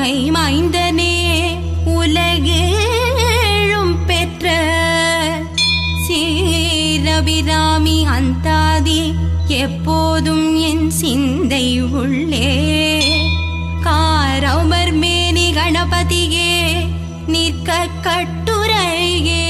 அருமை மைந்தனே உலகேழும் பெற்ற சீரபிராமி அந்தாதி எப்போதும் என் சிந்தை உள்ளே காரமர் மேனி கணபதியே நிற்க கட்டுரையே.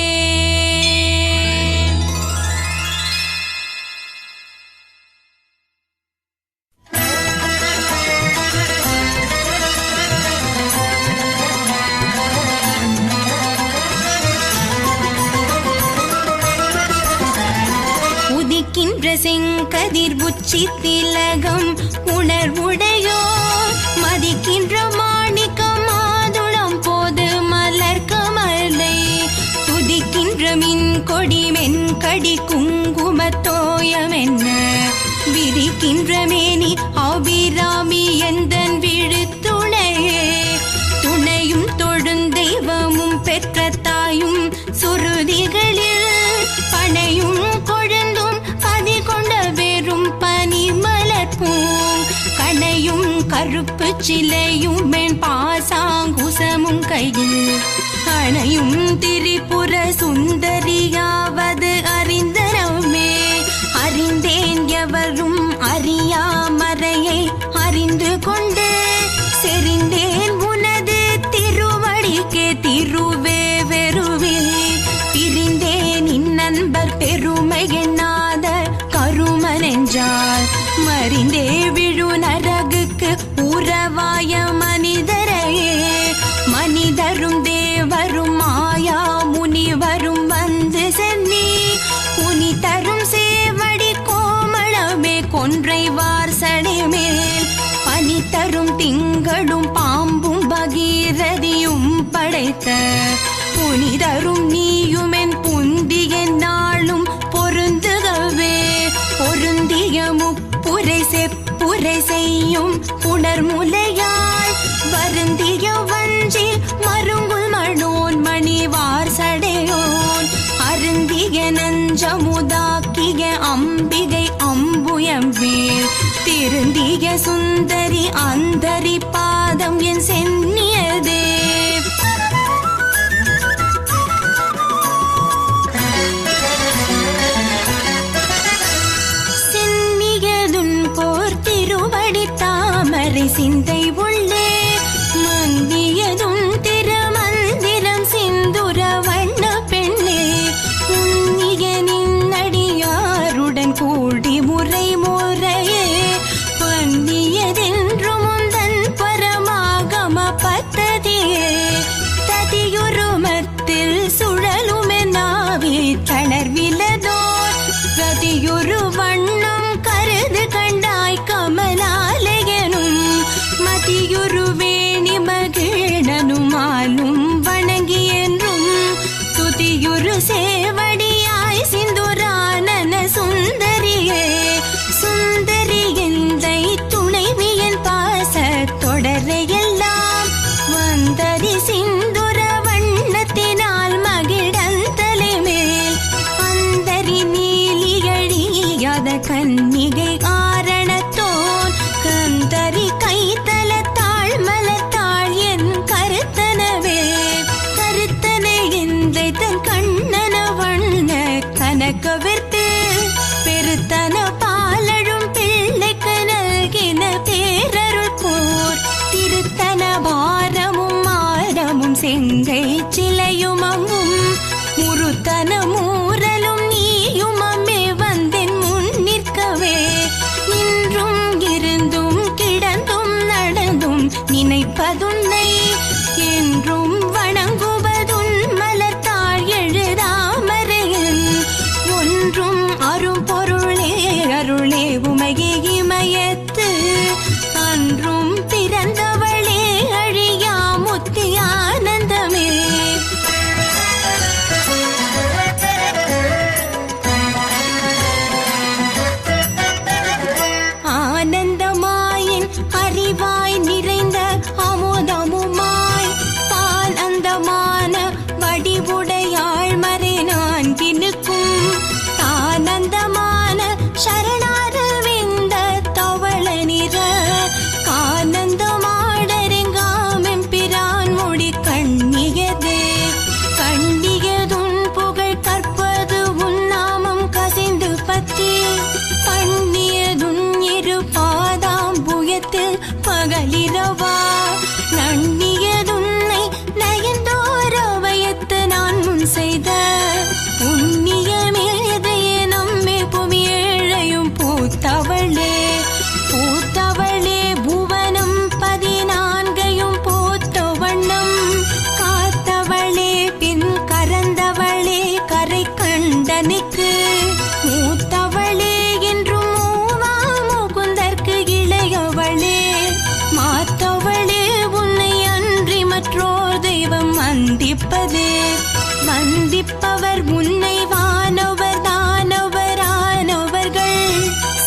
உதிக்கின்ற செங்கதிர் உச்சி திலகம் உணர்வுடையோ மதிக்கின்ற மாணிக்கம் மாதுளம் போது மலர் கமலை துதிக்கின்ற மின் கொடி மென்கடி குங்குமத்தோயம் என்ன விரிக்கின்ற மேனி அபிராமி எந்தன் விழுத்துணையே துணையும் தொழுந்தெய்வமும் பெற்ற தாயும் சுருதிகளில் பனையும் கொழுந்தும் பதி கொண்ட வெறும் பனி மலர்ப்பூம் கனையும் கருப்பு சிலையும் மென் பாசாங்குசமும் கையில் அணையும் திரிபுர சுந்தரியாவது அறிந்தனமே அறிந்தேன் எவரும் அறியாமறையை அறிந்து கொண்டு செறிந்தேன் உனது திருவடிக்கே திருவே வெறுவே பிரிந்தேன் இந்நண்பர் பெருமை எண்ணாத கருமனென்றால் மறிந்தே விழு நரகுக்கு உறவாய மனிதரையே மனிதரும் தேவரும் மாயா முனிவரும் வந்து சென்னி புனி தரும் சேவடி கோமளமே கொன்றை வார்சடை மேல் பனி தரும் திங்களும் பாம்பும் பகீரதியும் படைத்த புனிதரும் நீயுமென் புந்திய நாளும் பொருந்துகவே பொருந்திய முப்புரை செப்புரை செய்யும் புணர்முலையாய் வருந்திய வஞ்சி மருங்குல் மணோன் மணிவார் சடையோன் அருந்திய நஞ்சமுதாக்கிய அம்பிகை அம்புயம்பேல் திருந்திய சுந்தரி அந்தரி பாதம் என் சென்னியதே. சென்னியதுன் போர் திருவடி தாமரை சிந்தை உள்ளே மந்தியதும் திருமந்திரம் சிந்துர வண்ண பெண்ணே உன்னியனின் அடியாருடன் கூடி முறை முறையே பன்னியதென்று முந்தன் பரமாகம பத்ததியே ததியுருமத்தில் சுழலுமெனாவி தளர்விலதோர் கதியுரு வண்ணம் கருது கண்டாய் கமலாலயனும் மதியுரு வேணி மகிழனுமாலும் வணங்கி என்றும் துதியுரு சேவடியாய் சிந்துரானன சுந்தரியே சுந்தரி எந்தை துணைவியன் பாச தொடரையெல்லாம் வந்தரி சிந்துர வண்ணத்தினால் மகிழந்தலை மேல் அந்தரி நீலியழியாத கன்னிகை காரணத்தோன் கந்தரி கைத்தல தாழ்மலத்தாள் என் கருத்தனவே கருத்தனை எந்தை தன் கண்ணன வண்ண கனக்கவிர்த்து பெருத்தன பாலழும் பிள்ளைக்கு நல்கின பேரருள் போர் திருத்தன பாரமும் மாரமும் செங்கை சிலையும் அம்பும் முருத்தன மூரலும் நீயும் அம்மே வந்தென் முன் நிற்கவே நின்றும் இருந்தும் கிடந்தும் நடந்தும் நினைப்பதுன்னை என்றும் வணங்குவதுன் மலர்த்தாள் எழுதாமறையின் ஒன்றும் அரும் பொருளே அருளே உமையே இமயத்து அன்றும் பிறந்தவளே அழியா முத்தி ஆனந்தமே. ஆனந்தமாயின் அறிவாய் நிறைந்த அமுதமுமாய் பால் அல்லவா நன்னியதுன்னை நயந்தோர வயத்து நான் முன் செய்த புண்ணிய மேதையே நம்மே புவியேழையும் பூத்தவளே பூத்தவளே புவனம் 14 பூத்த வண்ணம் காத்தவளே பின் கரந்தவளே கரை கண்டனுக்கு மூத்தவளே என்றும் மூவா முகுந்தற்கு இளையவளே மாத்தவளே உன்னை அன்றி மற்றோர் தெய்வம் வந்திப்பதே வந்திப்பவர் உன்னை வானவர் தானவரானவர்கள்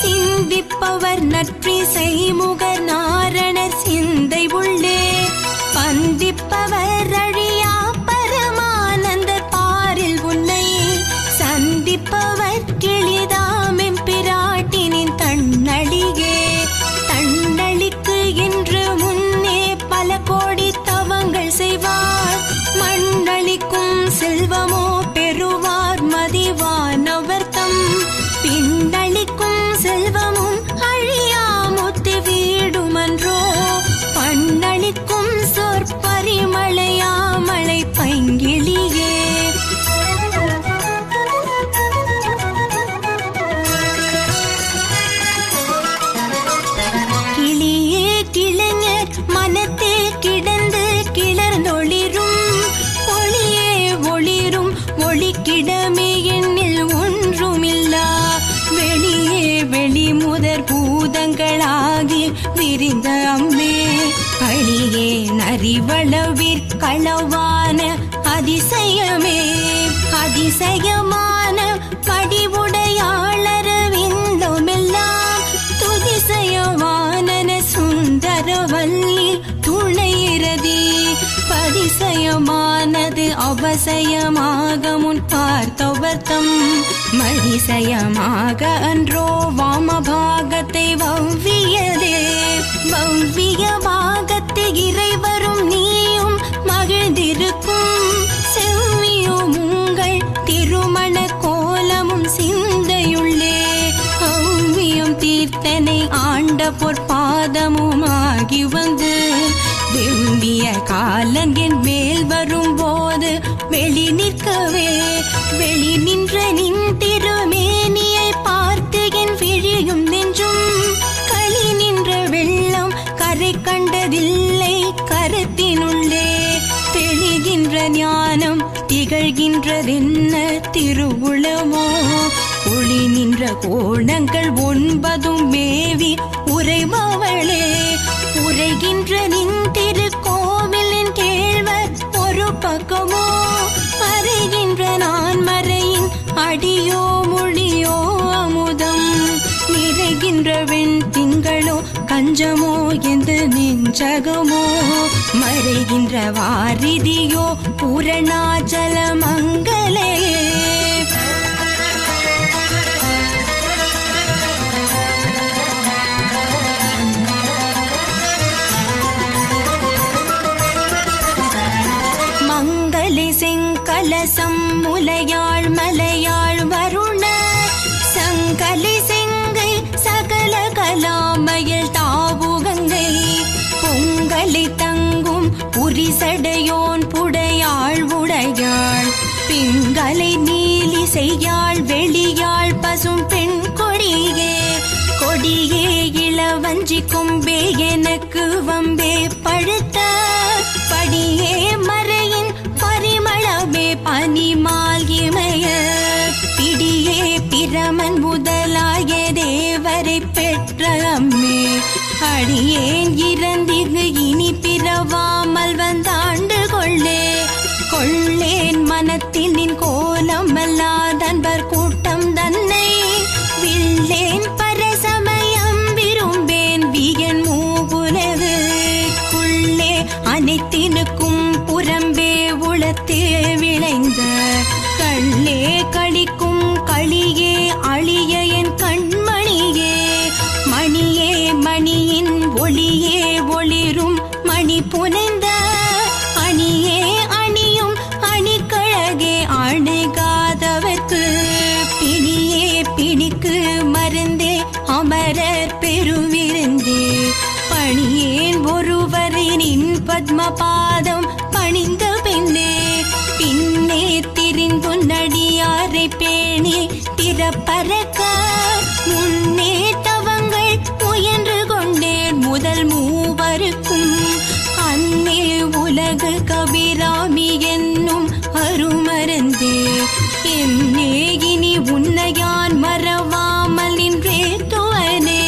சிந்திப்பவர் நற்றி செய்முகர் நாரணர் சிந்தை உள்ளே பந்திப்பவர் அழியா பரமானந்த பாரில் உன்னை சந்திப்பவர் கிளிதாமெம் பிராட்டினின் தன்னழியே தன்னழிக்கு என்று முன்னே பல கோடி தவங்கள் செய்வார் மண்ணளிக்கும் செல்வமோ பெறுவார் மதிவானவர்த்தம் பின்னளிக்கும் செல்வமும் அழியாமுத்தி வீடுமன்றோ பண்ணளிக்கும் சொற்பரிமளையாமலை பைங்கிளியே கிளியே கிளைஞர் மனத்தே கிடந்து கிளர்ந்தொளிரும் ஒளியே ஒளிரும் ஒளிக்கிடமே எண்ணில் ஒன்றுமில்லா வெளியே வெளிமுதற் பூதங்களாகி விரிந்த அம்மே அழியே நரிவளவிற்களவான அதிசயமே அதிசயமான படிவுடையாளரவிந்தமெல்லாம் துதிசயவானன சுந்தரவல்லி துணையிறதி பதிசயமானது அவசயமாக முன் பார்த்தவர்த்தம் மதிசயமாக அன்றோ வாமபாகத்தை வவ்வியதே வவ்விய பாகத்தை இறைவரும் நீயும் மகிழ்ந்திருக்கும் செவ்வியும் உங்கள் திருமண கோலமும் சிந்தையுள்ளே அவ்வியம் தீர்த்தனை ஆண்ட பொற்பாதமுமாகி வந்து வெம்பிய காலன் என் மேல் வரும்போது வெளி நிற்கவே வெளி நின்ற நின் திருமேனியை பார்த்து என் விழியும் நெஞ்சும் களி நின்ற வெள்ளம் கரை கண்டதில்லை கருத்தினுள்ளே தெளிகின்ற ஞானம் திகழ்கின்றதென்ன திருவுளமோ ஒளி நின்ற கோணங்கள் 9 மேவி உறைபவளே உரைகின்ற நின் திருக்கோவிலின் கேழ்வர் ஒரு பக்கமோ மறைகின்ற நான் மறையின் அடியோ மொழியோ அமுதம் நிறைகின்ற வெண் திங்களோ கஞ்சமோ எந்த நெஞ்சகமோ மறைகின்ற வாரிதியோ பூரணாச்சல மங்களே செங்கலசம் முலையாள் மலையாள் வருண சங்கலி செங்கை சகல கலாமயல் தாவுகங்கை பொங்கலை தங்கும் புரிசடையோன் புடையாள் உடையாள் பிங்கலை நீலி செய்யாள் வெளியாள் பசும் பெண் கொடியே கொடியே இளவஞ்சி கொம்பே எனக்கு வம்பே பழுத்த படியே மறையின் பரிமளமே பனிமால் இமய பிடியே பிரமன் முதலாய தேவரை பெற்ற அம்மே அடியேன் இறந்திகு இனி பிறவாமல் வந்தாண்டு கொள்ளே கொள்ளேன் மனத்தில் நின் கோலம் அல்லாதன்பர் கூட்டம் தன்னை வில்லேன் பரசமயம் விரும்பேன் வியன் மூவுலகு குள்ளே அனைத்தினுக்கும் புறம்பே உளத்தே விளைந்த கள்ளே கழிக்கும் களியே அழிய என் கண்மணியே மணியே மணியின் ஒளியே ஒளிரும் மணி புனைந்த அணியே அணியும் அணிக்கழகே அணுகாதவர்க்கு பிணியே பிணிக்கு மருந்தே அமரர் பெருவிருந்தே பணியேன் ஒருவர் பத்மபாதம் பணிந்த பெண்ணே பின்னே திரிந்துன்னடியாரை பேணி திறப்பறக்க முன்னே தவங்கள் முயன்று கொண்டேன் முதல் மூவருக்கும் அன்னே உலகு கபிராமி என்னும் அருமருந்தே என்னே இனி உன்னையான் மறவாமல் நின்றே துவனே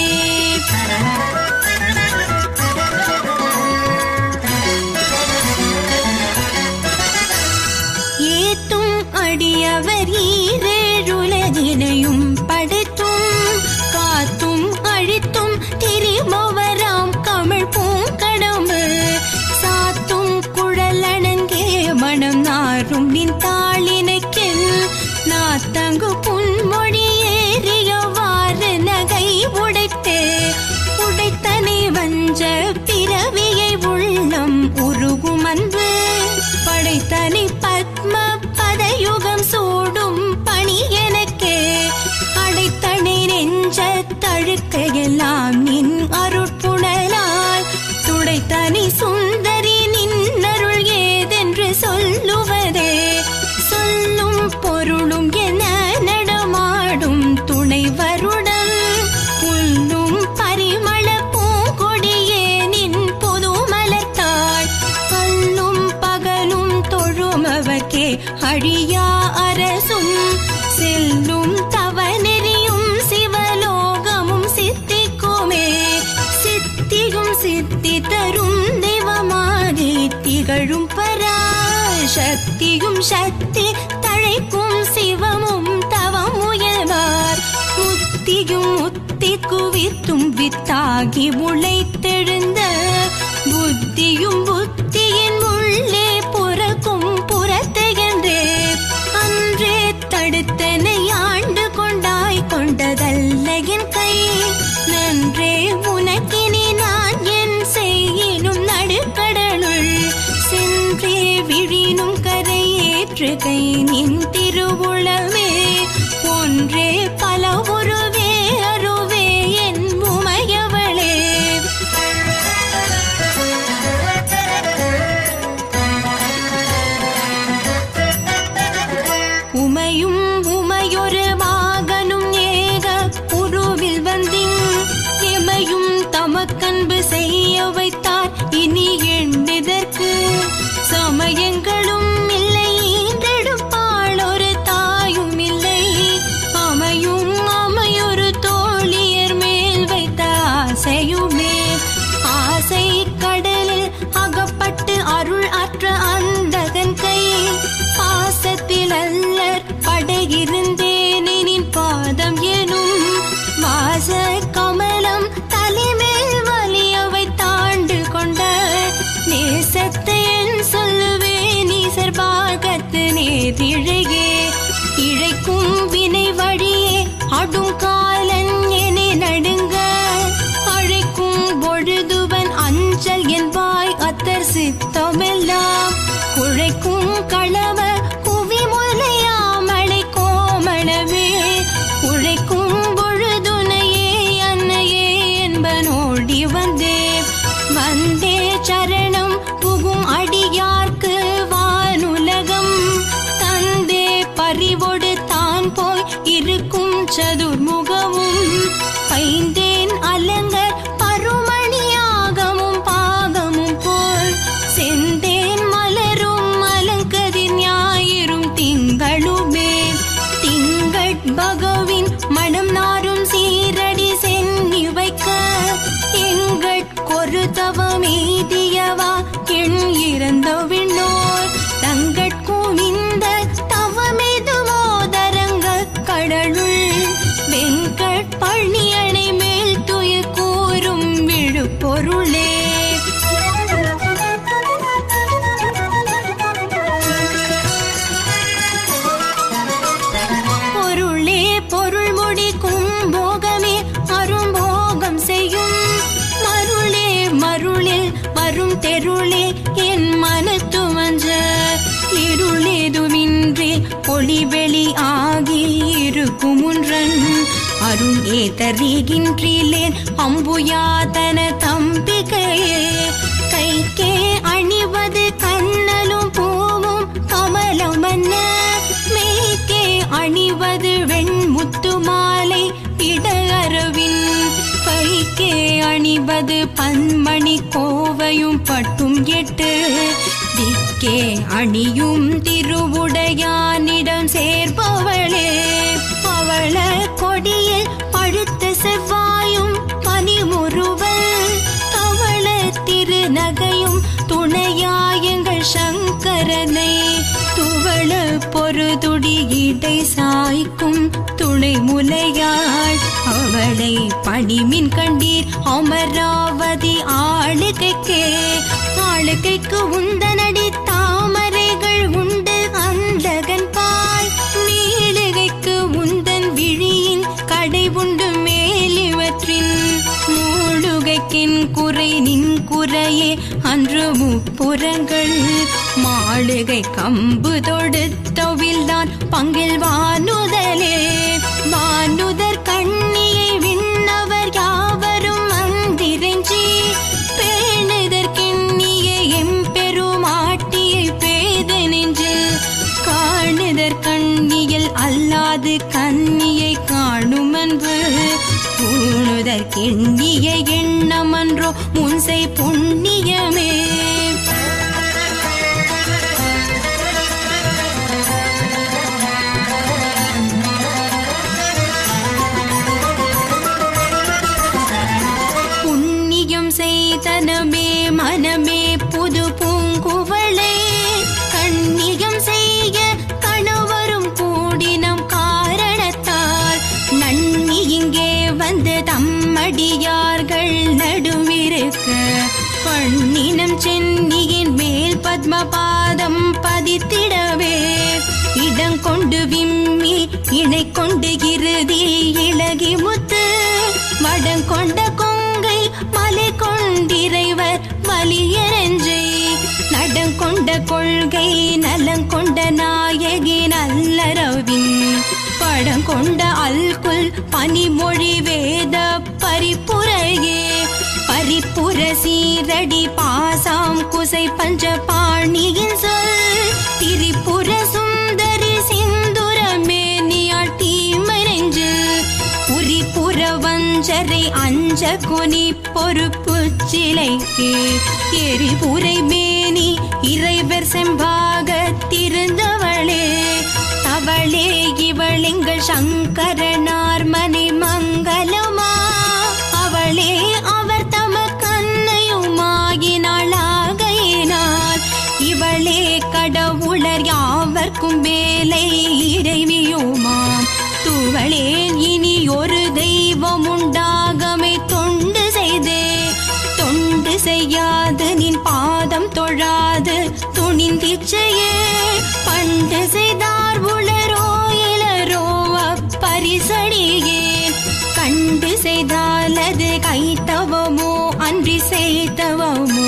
ஏத்தும் அடியவர் ஈரேழுலகினையும் படைத்தும் காத்தும் அழித்தும் திரிபவராம் கமிழ் பூங்கடம்பு சாத்தும் குழலணங்கே மனம் நாரும் நின் தாளினைக்கில் நாத்தங்கு புன்மொழி ஏறியவாறு நகை உடைத்தனை வஞ்ச பிறவியை உள்ளம் உருகும் அன்பு படைத்தனை பத்ம பதயுகம் சூடும் பணி எனக்கே அடைத்தனை நெஞ்ச தழுக்கையெல்லாம் நின் அருட்புணலால் துடைத்தனை சுந்தரி நின்னருள் ஏதென்று சொல்லுவதே சொல்லும் பொருளும் என நடமாடும் துணைவருடன் புல்லும் பரிமள பூங்கொடியே நின் பொது மலர்த்தாள் கல்லும் பகலும் தொழுமவர்க்கே அழியா அரசும் செல்லும் தவநெறியும் சிவலோகமும் சித்திக்குமே சித்தியும் சித்தி தரும் தெய்வமாகி திகழும் பராசக்தியும் சக்தி தழைக்கும் சிவமும் தவம் முயல்வார் முத்தியும் முத்தி குவித்தும் வித்தாகி முளைத்தெழுந்த புத்தியும் புத்தியின் உள்ளே புறக்கும் புறத்தென்றே அன்றே தடுத்தனை ஆண்டு கொண்டாய் கொண்டதல்ல என் கை நன்றே உனக்கினி நான் என் செய்யினும் நடுக்கடலுள் சென்றே விழினும் கரையேற்றுகை நின் திருவுளவே ஒன்றே பல உருவே அருவே என் உமையவளே உமையும் உமையொரு மாகனும் ஏக உருவில் வந்தின் எமையும் தமக்கன்பு செய்ய வைத்தார் இனி எண்ணிதற்கு சமயங்களும் இல்லை ஈன்றெடுப்பாள் ஒரு தாயும் இல்லை அமையும் அமையொரு தோழியர் மேல் வைத்த ஆசையுமே ஆசை கடலில் அகப்பட்டு அருள் அற்ற அந்தகன் கை பாசத்தில் அல்லர் படையிருந்தேனின் பாதம் எனும் வாச கமலம் தலைமேல் வலியவை தாண்டு கொண்ட நேசத்தை என் சொல்லுவே நீசர் பாகத்து நேரிழையே இழைக்கும் வினை வழியே அடும் காலன் என நடுங்க அழைக்கும் பொழுதுவன் அஞ்சல் என்பாய் அத்தர் சித்தமெல்லாம் குழைக்கும் களவ குவி முலையாமலை கோமளமே உழைக்கும் பொழுதுனையே அன்னையே என்பனோடி வந்தே சரணம் புகும் அடியார்க்கு வானுலகம் தந்தே பறிவொடு தான் போய் இருக்கும் சதுர்முகமும் பைந்தேன் அலங்கர் பருமணியாகமும் பாகமும் போல் செந்தேன் மலரும் அலங்கதிர் ஞாயிறும் திங்களுமே திங்கள் பகவின் மனம் நாரும் சீரடி சென்னி வைக்க எங்கட்கொரு தவமேதியவா எண் இறந்த விண்ணோர் தங்கட்கும் இந்த தவமெதுவோ தரங்க கடலுள் வெங்கட் பழனியணை மேல் துயர் கூறும் விழுப்பொருளே பொருளே பொருள் முடிக்கும் போகமே அரும்போகம் செய்யும் மருளே மருளில் வரும் தெருளே என் மனத்து மஞ்ச இருளேதுமின்றி ஒளிவெளி ஆகி இருக்கும் ஒன்றன் அருள் ஏதறிகின்றிலேன் அம்புயாதன தம்பிகையே கைக்கே செய்வது பன்மணி கோவையும் பட்டும் 8 திக்கே அணியும் திருவுடையானிடம் சேர்ப்பவளே பவள கொடியில் பழுத்த செவ்வாயும் பனிமுறுவல் கவள திருநகையும் துணையாயங்கள் சங்கரனை துவள பொறுதுடி இடை சாய்க்கும் துணை முலையாள் அவளை பணிமின் கண்டீர் அமராவதி ஆளுகைக்கு உந்தனடி தாமரைகள் உண்டு அந்தகன் பாய் நீளுகைக்கு உந்தன் விழியின் கடை உண்டு மேலிவற்றின் மூழுகைக்கின் குறை நின் குறையே அன்று முப்புறங்கள் மாளுகை கம்பு தொடுத்தொவில்தான் பங்கில் வானுதலே வானுதர் கண்ணியை விண்ணவர் யாவரும் அந்திரஞ்சி பேணுதற்கெண்ணிய எம்பெருமாட்டியை பேத நெஞ்சில் காணுதற் கண்ணியில் அல்லாது கன்னியை காணும் அன்பு பூணுதற்கெண்ணிய எண்ணமன்றோ முன்சை புண்ணியமே செய்தனமே மனமே புது பூங்குவளே கண்ணியம் செய்ய கணவரும் கூடினம் காரணத்தால் நன்னி இங்கே வந்து தம்மடியார்கள் நடுவிருக்க பண்ணினம் சென்னியின் மேல் பத்மபாதம் பதித்திடவே இடங்கொண்டு விம்மி இணை கொண்டு இறுதி இளகி முத்து வடங்கொண்ட கொங்கை மலை கொண்டிறைவர் வலியரஞ்சை நடங்கொண்ட கொள்கை நலங்கொண்ட நாயகி நல்லரவின் படங்கொண்ட அல்குல் பனிமொழி வேத பரிப்புரையே பரிப்புர சீரடி பாசாம் குசை பஞ்ச பாணியின் சொல் திரிபுர சுந்தரி சிந்துர மேனியாட்டி மறைஞ்சு புரிபுர வஞ்சரை அஞ்ச குனி பொறுப்பு சிலைக்கு எரிபுரை மேனி இறைவர் செம்பாக திருந்தவளே தவளே இவளெங்கள் சங்கரனார் மனை மங்களமா அவளே அவர் தம கண்ணையுமாகினாளாகையினால் இவளே கடவுளர் யாவர்க்கும் வேலை இறைவியுமாம் துவளேன் இனி ஒரு தெய்வம் உண்டாகமை தொண்டு செய்யாது நின் பாதம் தொழாது துணிந்திச்சையே பண்டு செய்தார் உளரோ இளரோ அப்பரிசடியே கண்டு செய்தாலது கைத்தவமோ அன்றி செய்தவமோ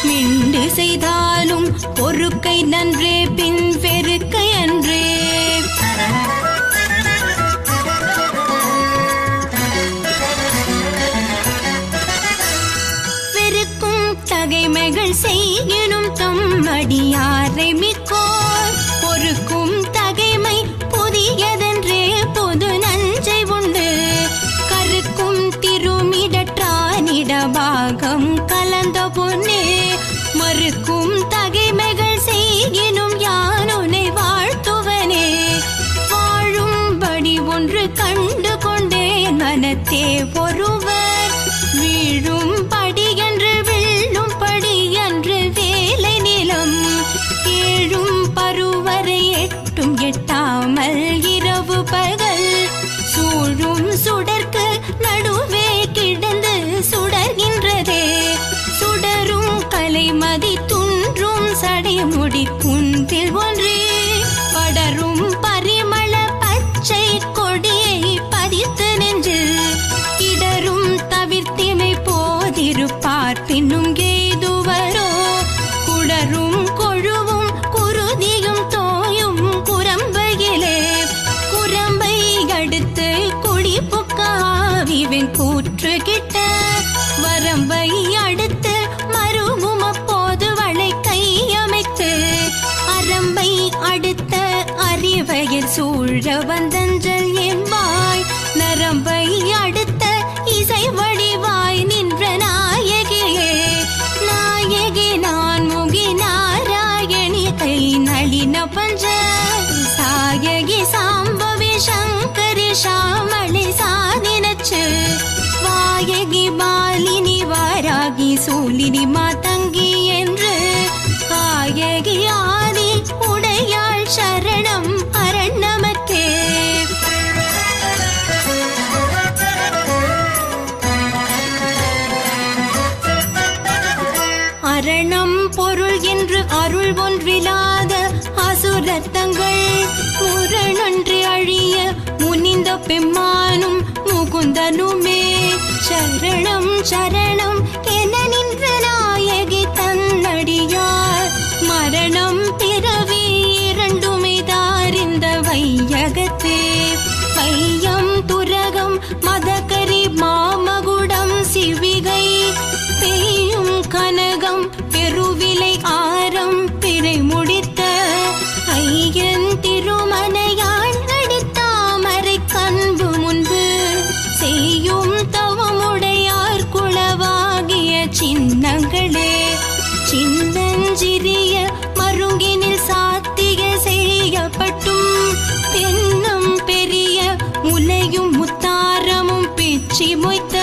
மிண்டு செய்தாலும் பொறுக்கை நன்றே பின் வெறுக்கை அன்றே தகைமைகள் செய்யணும் தம்மடியாரை மிக்கோர் பொறுக்கும் தகைமை புதியதென்றே பொது நஞ்சை உண்டு கருக்கும் திருமிடற்றானிடபாகம் கலந்த பொன்னே மறுக்கும் தகைமைகள் செய்யினும் யானுனை வாழ்த்துவனே வாழும்படி ஒன்று கண்டு கொண்டே மனத்தே ஒருவர் வீழும் படி என்று வில்லும் படி என்று வேலை நிலம் ஏழும் பருவரை எட்டும் எட்டாமல் இரவு பகல் சூழும் சுடர்க்கு நடுவே கிடந்து சுடர்கின்றதே சுடரும் கலைமதி துன்றும் சடைமுடி குன்றில் ஒன்றே படரும் பரிமள பச்சை கொடியை பதித்து நெஞ்சில் இடரும் தவிர்த்திமை போதிருப்பார் பின்னும் ஏதுவரோ குடரும் கொழுவும் குருதியும் தோயும் குரம்பையிலே குரம்பை அடுத்து குடிப்புக்காவிவன் கூற்று கிட்ட வரம்பை அடுத்து மருவும் அப்போது வளை கையமைத்து அரம்பை அடுத்த அறிவையில் சூழ வந்தஞ்சல் என்பாய் நரம்பை அடுத்த இசை வடிவாய் நின்ற அரணம் பொருள் என்று அருள் ஒன்றில்லாத அசுரத்தங்கள் முரணொன்று அழிய முனிந்த பெம்மானும் முகுந்தனுமே சரணம் சரணம் என நின்ற நாயகி தன்னடியார் மரணம் பிறவி இரண்டுமே தாரிந்த வையகத்தே வையம் துரகம் மதகரி மாமகுடம் சிவிகை பெய்யும் கனகம் பெருவிலை ஆரம் பிறை முடித்த ஐயன் திருமனையான் அடித்தாமரை கண்பு முன்பு செய்யும் தவமுடையார் குளவாகிய சின்னங்களே சின்னஞ்சிறிய மருங்கினில் சாத்திய செய்யப்பட்டும் தென்னம் பெரிய முலையும் முத்தாரமும் பிச்சி மொய்த்த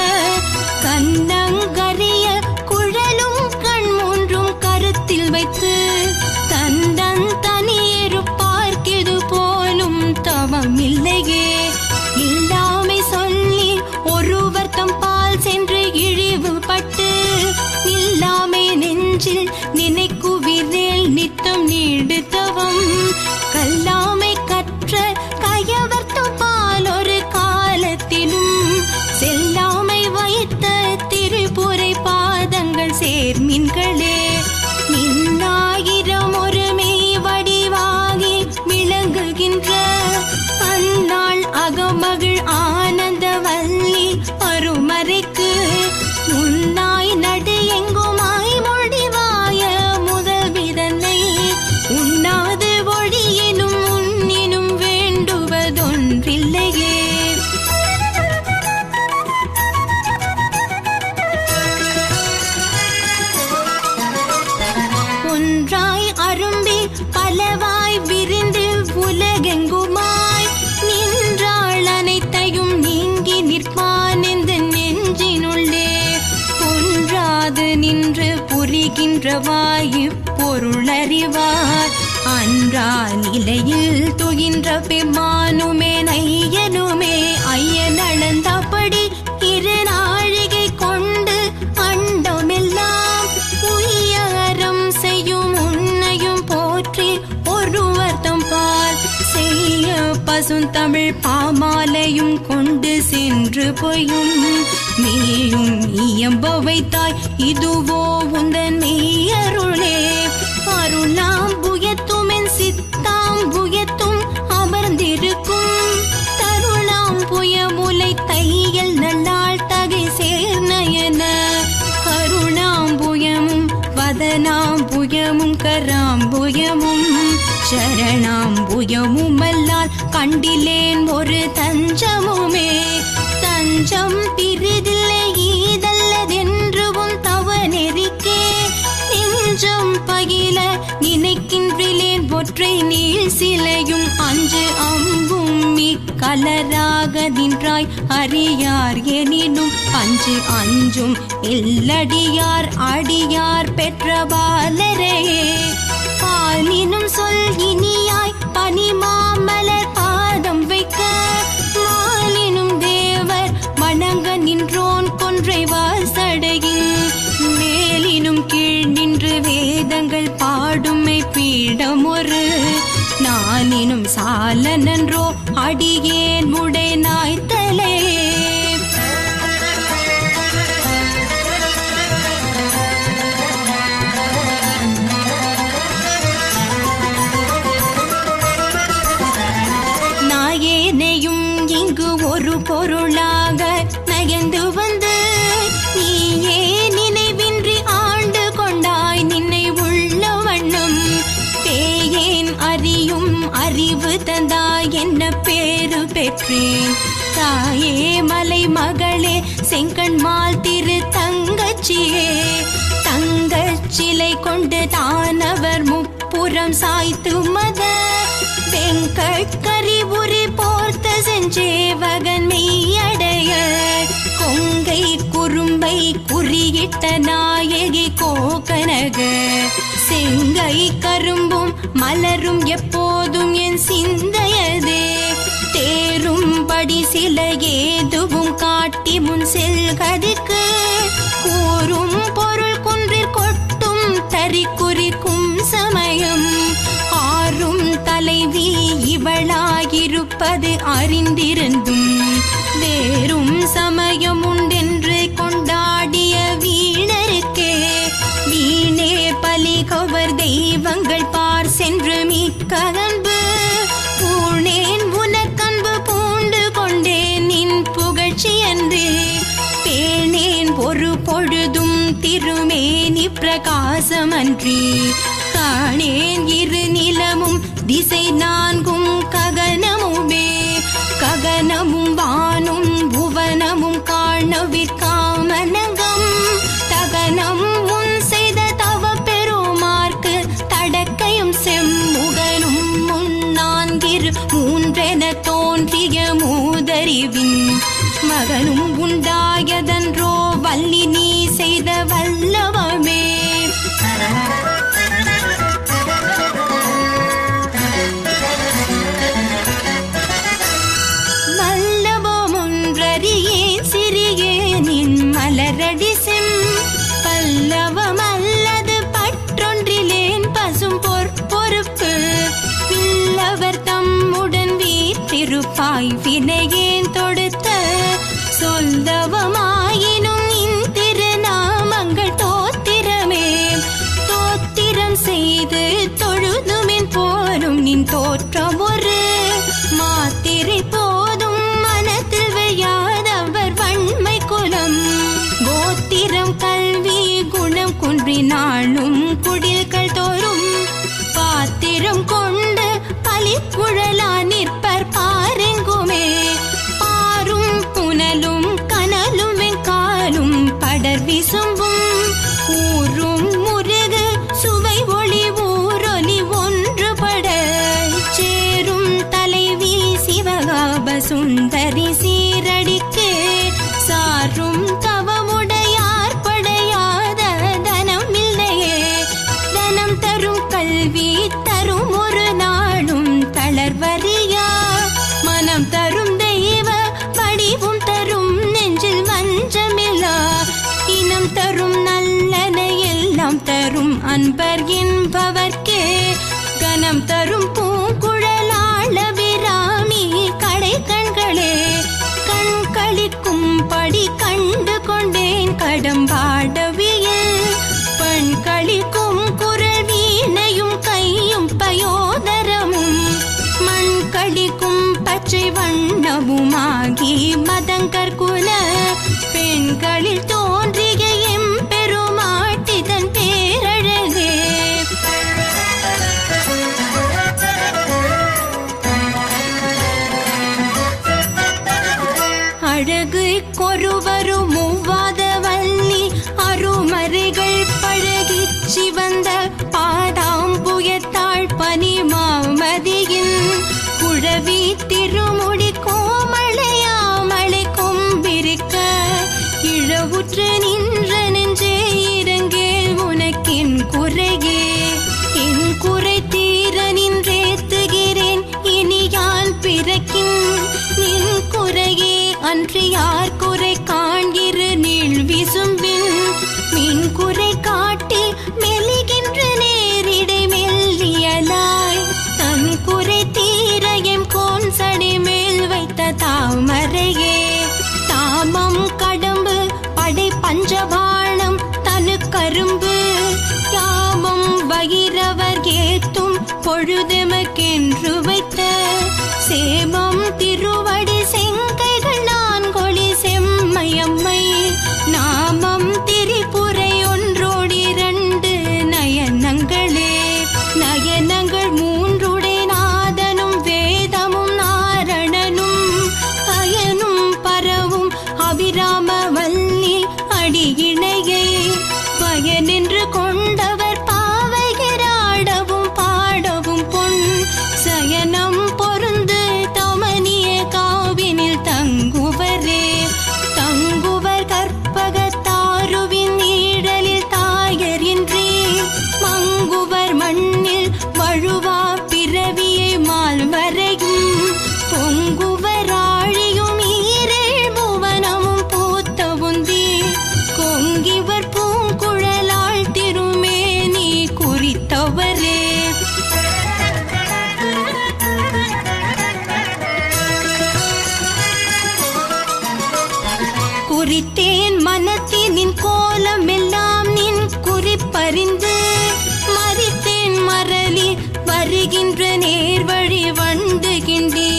கண்ணங்கரிய குழலும் கண் மூன்றும் கருத்தில் வைத்து தந்தன் தனியிருப்பார்க்கிது போலும் தவம் இல்லையே இல்லாமை சொல்லி ஒருவர் தம் பால் சென்று இழிவுபட்டு இல்லாமை நெஞ்சில் நினைக்குவிரேல் நித்தம் நீடுத்தவம் கல்லாமை கற்ற கயவர்த்தம் பால் ஒரு காலத்திலும் செல்லாமை வைத்த திரிபுரை பாதங்கள் சேர்மின்களே நின்னாயிரம் ஒரு மெய் வடிவாகி விளங்குகின்ற அந்நாள் அகமகிழ் ஆனந்த வல்லி அருமறைக்கு முன்னாய் நடு எங்குமாய் முடிவாய முதல் விதனை உண்ணாது ஒழியினும் உன்னினும் வேண்டுவதொன்றில்லையே ஒன்றாய் அரும்பி பலவாய் விரிந்து உலகெங்குமாய் நின்றாள் அனைத்தையும் நீங்கி நிற்பான் இந்த நெஞ்சினுள்ளே ஒன்றாது நின்று புரிகின்ற வாயு பொருளறிவார் அன்றா நிலையில் துயின்ற பெம்மானுமே நையனுமே ஐயன் அளந்தபடி இரு நாழிகை கொண்டு அண்டமெல்லாம் உயரம் செய்யும் உன்னையும் போற்றி ஒருவர்த்தம் பால் செய்ய பசுந்தமிழ் பாமாலையும் கொண்டு சென்று பொய்யும் நீயும் இயம்ப வைத்தாய் இதுவோ உந்தன் மெய்யருளே அருளாம் புயத்தும் என் சித்தாம் புயத்தும் அமர்ந்திருக்கும் தருளாம் புயமுலை தையல் நல்லாள் தகை சேர்நயன கருணாம்புயமும் வதனாம்புயமும் கராம்புயமும் சரணாம்புயமும் அல்லால் கண்டிலேன் ஒரு தஞ்சமுமே தஞ்சம் பிரிதில்லை ஈதல்லதென்றுவும் தவ நெறிக்கே நெஞ்சம் பகில நினைக்கின்றிலேன் ஒற்றை நீள் சிலையும் அஞ்சு அம்பும் கலராக நின்றாய் அறியார் எனினும் அஞ்சு அஞ்சும் இல்லடியார் அடியார் பெற்ற பாலரே பாலினும் சொல் இனியாய் பனிமாமலர் பாதம் வைக்க மாலினும் தேவர் மணங்க நின்றோன் கொன்றை வாசடையில் மேலினும் கீழ் நின்று வேதங்கள் பாடுமை பீடம் ஒரு நானினும் சால நன்றோ அடியேன் உடை நாய்த்தலே நாயேனையும் இங்கு ஒரு பொருளாக நயந்து வந்து நீயே நினைவின்றி ஆண்டு கொண்டாய் நின்னை உள்ள வண்ணம் பேயேன் அறியும் அறிவு தந்தாய் என்ன பேரு பெற்றேன் தாயே மலை மகளே செங்கண்மால் திரு தங்கச்சியே தங்கச்சிலை கொண்டு தானவர் முப்புறம் சாய்த்து மத வெங்கட்கரி உரி போர்த்த செஞ்சேவகன் மெய்யடைய கொங்கை குறும்பை குறியிட்ட நாயகி கோகனக செங்கை கரும்பும் மலரும் எப்போதும் என் சிந்தையதே தேரும்படி சில ஏதுவும் காட்டி முன் செல்கதிக்கு கூறும் பொருள் குன்றில் கொட்டும் அறிந்திருந்தும் வேறும் சமயம் உண்டென்று கொண்டாடிய வீணருக்கே வீணே பலிகவர் தெய்வங்கள் பார் சென்று மிக்க அன்பு பூணேன் உனக்கன்பு பூண்டு கொண்டேன் நின் புகழ்ச்சி என்று பேணேன் ஒரு பொழுதும் திருமேனி பிரகாசமன்றி காணேன் இரு நிலமும் திசை நான்கும் ககனமுமே ககனமும் வானும் புவனமும் காணவிற்காமனகம் தகனம் முன் செய்த தவ பெருமார்க்கு தடக்கையும் செம்முகனும் முன்னான்கிரு மூன்றென தோன்றிய மூதறிவின் மகனும் உண்டாயதன்றோ வள்ளி நீ செய்த வல்லவமே வல்லவமொன்றறியேன் சிறியேனின் மலரடி செம் பல்லவம் அல்லது பற்றொன்றிலேன் பசும் பொறுப்பு பில்லவர் தம்முடன் வீற்றிருப்பாய் வினையேன் தொடுத்த சொல்லவமாயினும் நின் திருநாமங்கள் தோத்திரமே தோத்திரம் செய்து தொழுதுமின் போலும் நின் தோற்றம் ஒரு மாத்திரை போதும் மனத்தில் வையாதவர் வன்மை குலம் கோத்திரம் கல்வி குணம் குன்றினாலும் குடில்கள் தோறும் பாத்திரம் கொண்டு பலிக்குழலா நிற்பர் பாரெங்குமே பாரும் புனலும் கனலும் வெங்காலும் படர் விசும்பும் ஊரும் முருகு சுவை ஒளி ஊரொலி ஒன்றுபட சேரும் தலைவி சிவகாப சுந்தரி சீரடிக்கு சாரும் தவமுடையார் படையாத தனம் இல்லையே தனம் தரும் கல்வி தரும் ஒரு நாளும் தளர்வறியா மனம் தரும் தெய்வ வடிவும் தரும் நெஞ்சில் வஞ்சமில்லா இனம் தரும் நல்லன எல்லாம் தரும் அன்பர் என்பவர்க்கே கனம் தரும் பூங்குழலாள விராமி கடை கண்களே கண்களிக்கும் படி கண்டு கொண்டேன் கடம்பாடவியில் பெண் களிக்கும் குரல் வீணையும் கையும் பயோதரமும் மண் களிக்கும் பச்சை வண்ணமுமாகி மதங்கற்குல பெண்களில் தோன்றிய எம்பெருமாட்டிதன் பேரழகே அழகு கொருவரும் மூவாத வள்ளி அருமறைகள் பழகிச் சிவந்த பாதாம்புயத்தாள் பனி மாமதியின் குழவி திருமுடி கோமளையாமலை கொம்பிருக்க இழவுற்று நின்ற நெஞ்சே இறங்கே உனக்கின் குறையே என் குறை தீர நின்றேத்துகிறேன் இனி யான் பிறக்கின் நின் குறையே அன்று யார் குறை காண்கிற நீள் விசும்பின் மின் குறை காட்டி மெலிகின்ற நேரிடை மெல்லியலாய் தன் குறை தீர எம் கோன் சடை மேல் வைத்த தாமரையே தாமம் கடம்பு படை பஞ்சபாணம் தனு கரும்பு யாமம் வயிறவர் ஏத்தும் பொழுதெமக்கென்று வைத்த சேமம் திருவடி செங்கைகள் நான்கொழி செம்மையம்மை நாமம் திரிபுரை ஒன்றோடி 2 நயனங்களே நயனங்கள் 3 நாதனும் வேதமும் நாரணனும் அயனும் பரவும் அபிராம வல்லி அடியிணையை பயனென்று கொண்டவர் பாவைகிறாடவும் பாடவும் பொன் சயன செய்கின்ற நேர்வழி வண்டுகின்றே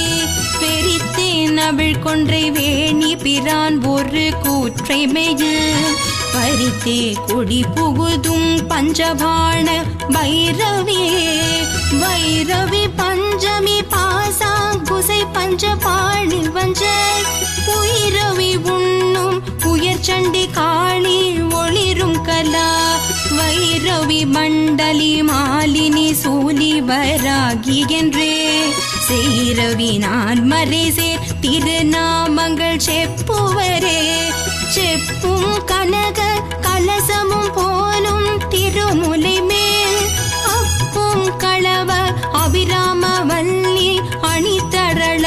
பெரித்தேன் அவிழ் கொன்றை வேணி பிரான் ஒரு கூற்றை மெயில் பரித்தே கொடி புகுதும் பஞ்சபாண பைரவியே வைரவி பஞ்சமி பாசாங்குசை பஞ்சபாணி வஞ்ச உயிரவி உண்ணும் உயர் சண்டி காளி ஒளிரும் கலா வைரவி மண்டலி மாலினி சூலி வராகி என்றே செய்ரவி நான் மறைசேர் திருநாமங்கள் செப்புவரே செப்பும் கனக கலசமும் போலும் திருமுலை மேல் அப்பும் களவ அபிராம வல்லி அணிதரள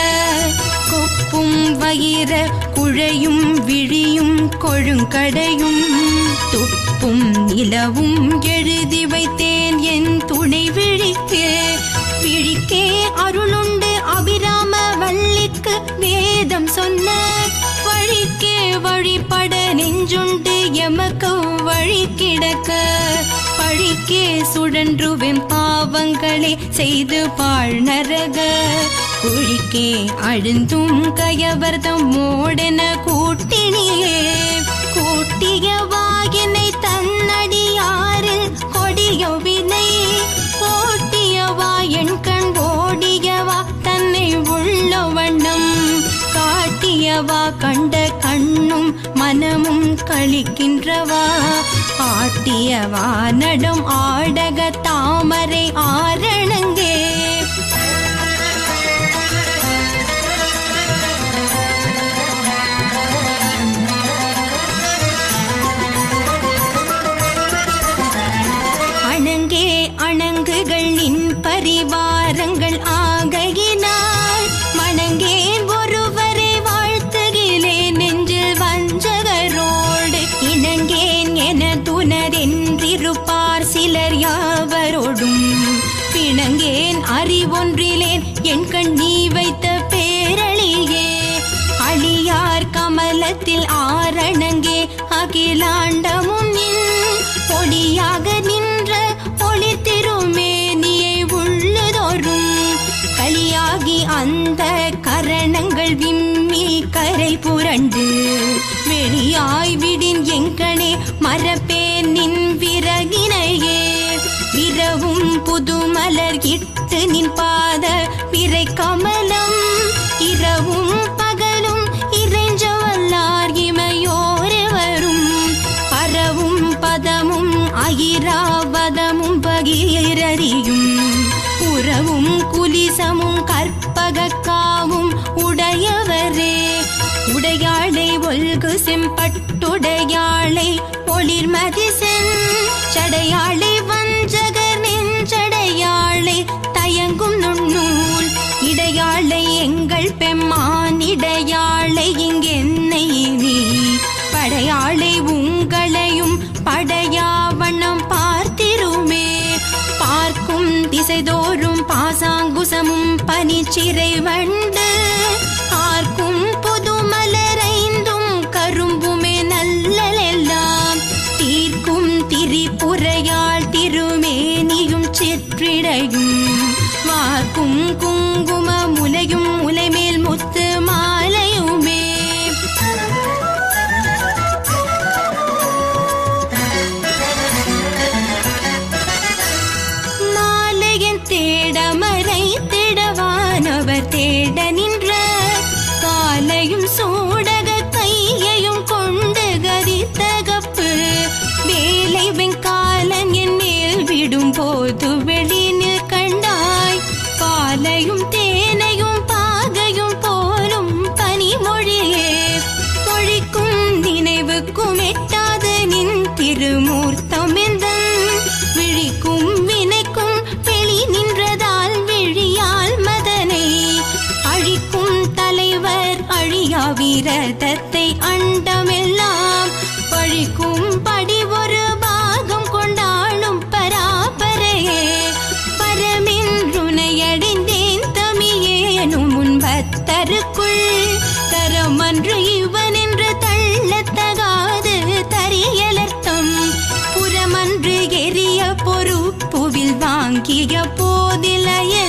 கொப்பும் வயிற குழையும் விழியும் கொழுங்கடையும் துப்பும் நிலவும் எழுதி வைத்தேன் என் துணை விழிக்கே விழிக்கே அருளுண்டு அபிராம வல்லிக்கு வேதம் சொன்ன வழிக்கே வழிபட நெஞ்சுண்டு எமக்கு வழி கிடக்க பழிக்கே சுழன்றுவெம் பாவங்களே செய்து பாழ் நரக குழிக்கே அழுந்தும் கயவர்தம் மோடென கூட்டினியே கூட்டிய வாயினை தன்னடியாரில் கொடியவினை போட்டியவா என் கண் ஓடியவா தன்னை உள்ள வண்ணம் காட்டியவா கண்ட கண்ணும் மனமும் கழிக்கின்றவா ஆட்டியவா நடம் ஆடக தாமரை ஆரணங்கே அணங்கே அணங்குகள் நின் பரிவாரங்கள் ஆகையினால் மணங்கேன் ஒருவரை வாழ்த்துகிலே நெஞ்சில் வஞ்சகரோடு இணங்கேன் என துணரென்றிருப்பார் சிலர் யாவரோடும் பிணங்கேன் அறிவொன்றிலேன் என் கண் நீ வைத்த பேரழியே அழியார் கமலத்தில் ஆரணங்கே அகிலாண்டமும் நின் பொடியாக நின்ற ஒளி திருமேனியை உள்ளதோறும் களியாகி அந்த கரணங்கள் விம்மி கரை புரண்டு வெளியாய் விடின் எங்கனே மரப்பேன் நின் விறகினையே விரவும் புதுமலர் இட்டு நின் பாத விரை கமலம் இரவும் பகலும் இறைஞ்சவல்லார் இமையோரே வரும் பரவும் பதமும் அயிராவதமும் பகீரறியும் உறவும் குலிசமும் கற்பகக்காவும் உடையவரே உடையாளை ஒல்கு செம்பட்டுடையாளை ஒளிர்மதி செஞ்சடையாளை வஞ்சகர் நெஞ்சடையாளை தயங்கும் நுண்ணூல் இடையாளை எங்கள் பெம்மான் இடையாளை இங்கென்னை நீ படையாளை உங்களையும் படையாவண்ணம் பார்த்திருமே பார்க்கும் திசைதோறும் பாசாங்குசமும் பனிச்சிறை வண்டு பார்க்கும் புதுமலரைந்தும் கரும்புமே நல்லலெல்லாம் தீர்க்கும் திரிபுரையாள் திருமேனியும் சிற்றிடையும் வார்க்கும் குங்கும முலையும் முலைமேல் முத்து மாலையுமே தேடமரை தேடவானவர் தேட நின்ற காலையும் சூடக கையையும் கொண்டு கரித்தகப்பு வேலை வெங்காலன் என் மேல் விடும் போது வெளியில் கண்டாய் பாலையும் தேனையும் பாகையும் போலும் பனிமொழியே மொழிக்கும் நினைவுக்கும் எட்டாத நின் திருமூர்த்தம் விழிக்கும் வினைக்கும் நின்றதால் விழியால் மதனை அழிக்கும் தலைவர் அழியா வீரதத்தை அண்டமெல்லாம் பழிக்கும் படி ஒரு பாகம் கொண்டாளும் பராபரையே பரமென்றுனையடைந்தேன் தமியேனும் முன்பத்தருக்குள் தரமன்று இவன் என்று தள்ளத்தகாது தரியலர்த்தம் புறமன்று எரிய பொறுப்புவில் வாங்கிய போதிலையே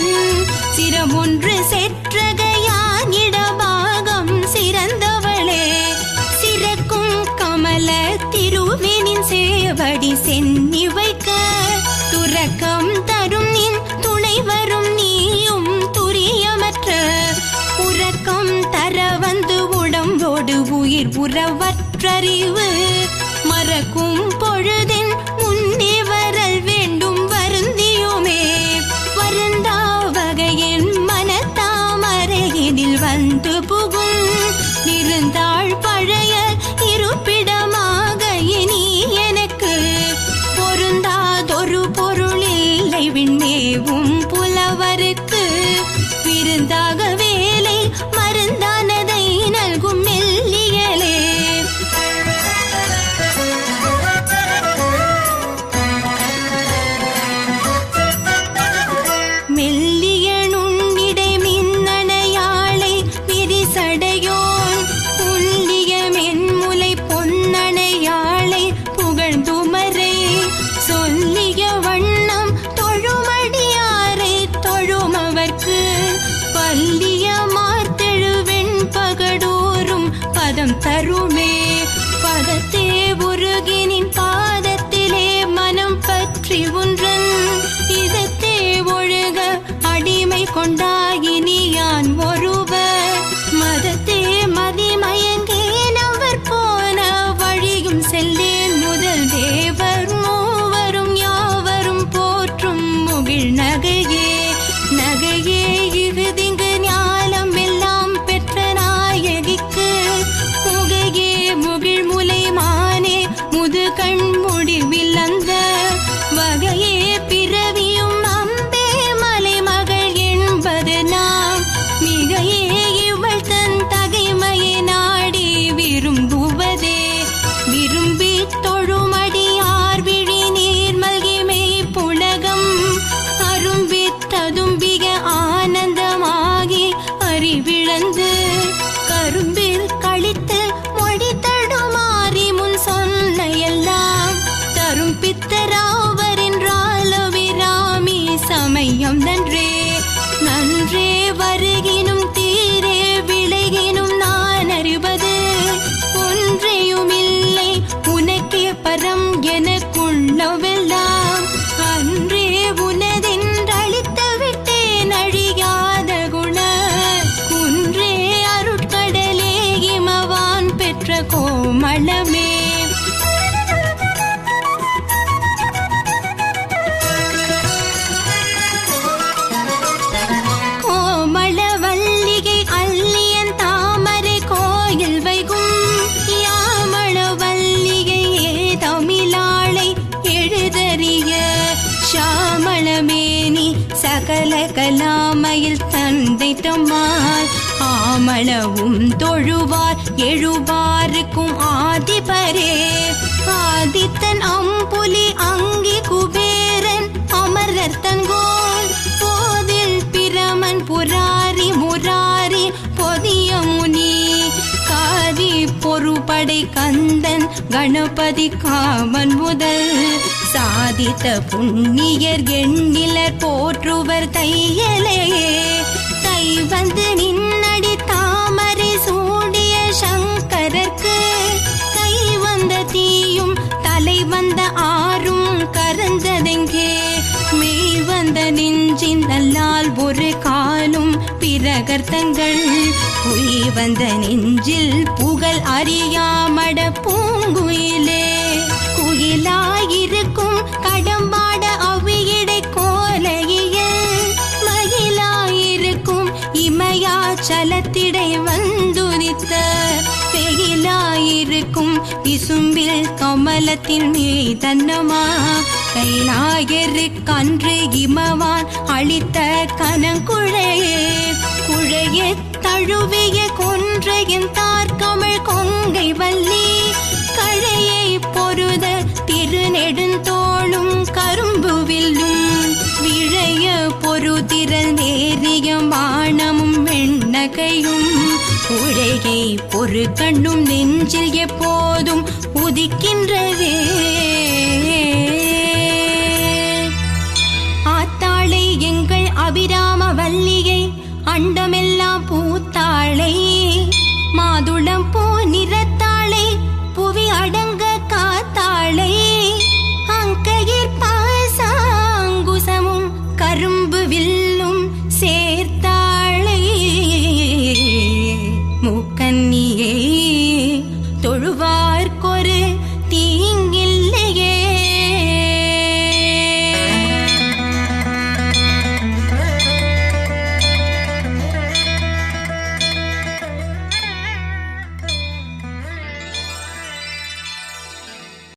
உயிர் உறவற்றறிவு மறக்கும் பொழுதின் முன்னே வரல் வேண்டும் வருந்தியுமே வருந்தா வகையின் மனத்தாமரையினில் வந்து புகும் இருந்தாள் பழைய இருப்பிடமாக இனி எனக்கு பொருந்தாதொரு பொருள் இல்லை விண்ணேவும் புலவருக்கு விருந்தாக வேலை மருந்தானதை நல்கும் மெல்லியலே மெல்லியனுன்னிடை மின்னணையாளை விரிசடையோன் புல்லிய மென்முலை பொன்னணையாளை புகழ்ந்துமரை சொல்லிய வண்ணம் தொழுமடியாரை தொழுமவர்க்கு பல்லிய மாத்தெழுவெண் பகடோறும் பதம் தருமே பதத்தே உருகினின் பாதத்திலே மனம் பற்றி ஒன்றன் இதத்தே ஒழுக அடிமை கொண்டாயினி யான் ஒருவர் மதத்தே மதிமயங்கேன் அவர் போன வழியும் செல்லேன் முதல் தேவர் மூவரும் யாவரும் போற்றும் முகிழ் நகையே நகையே இகுதிங்கு ஞாலம் எல்லாம் பெற்ற நாயகிக்கு முகையே முகிழ் முலை மானே முதுகண் முடிவில் அந்த வகையே பிறவியும் அம்பே மலைமகள் என்பது நாம் மிகையே இவள் தன் தகைமையை நாடி விரும்புவதே விரும்பி தொழுமடியார் விழி நீர் மல்கிமை புலகம் அரும்பி ததும்பிக ஆனந்தமாகி அறிவிழந்து கரும்பில் கழித்து மொழி தடுமாறி முன் சொன்ன எல்லாம் தரும் பித்தராவரென்றாலவிராமி சமயம் நன்றே நன்றே வருகினும் தீரே விளைகினும் நான் அறிவது ஒன்றையும் இல்லை உனக்கே பரம் எனக்குள்ளவெல்லாம் அன்றே உனதென்றழித்து விட்டேன் அழியாத குண குன்றே அருட்கடலே இமவான் பெற்ற கோமளமே கோமள வல்லிகை அல்லியன் தாமரை கோயில் வைகும் யாமள வல்லிகையே தமிழாளை எழுதறிய ஷாமளமேனி சகல கலாமையில் தந்தை தம்மால் ஆமளவும் தொழுவார் எழுவாருக்கும் ஆதிபரே ஆதித்தன் அம்புலி அங்கி குபேரன் அமரர் தங்கோன் போதில் பிரமன் புராரி முராரி பொதிய முனி காதி பொறுபடை கந்தன் கணபதி காமன் முதல் சாதித்த புண்ணியர் எண்ணிலர் போற்றுவர் தையலையே தை வந்து நின்னடி தாமரை சூடிய சங்கரர்க்கு கை வந்த தீயும் தலை வந்த ஆறும் கரந்ததெங்கே மெய் வந்த நெஞ்சின் நல்லால் ஒரு காலும் பிரகர்த்தங்கள் பொய் வந்த நெஞ்சில் புகழ் அறியாமட பூங்குயிலே குயிலாயிருக்கும் கடம்பாட அவியடை கோலையில் மகிழாயிருக்கும் இமயாச்சலத்திடை வந்துரித்த பெயிலாயிருக்கும் விசும்பில் கமலத்தின் மீதன்னமா கைலாயருக்கன்று இமவான் அளித்த கனங்குழையே குழையே தழுவிய கொன்றையின் தார்கமிழ் கொங்கை வள்ளி கழையை பொருத திருநெடுந்தோளும் கரும்புவில்லும் விழைய பொருதிரல் நேரிய மானமும் வெண்ணகையும் உழையை பொறு கண்ணும் நெஞ்சில் எப்போதும் உதிக்கின்றவே ஆத்தாளை எங்கள் அபிராம வல்லியை அண்டமெல்லாம்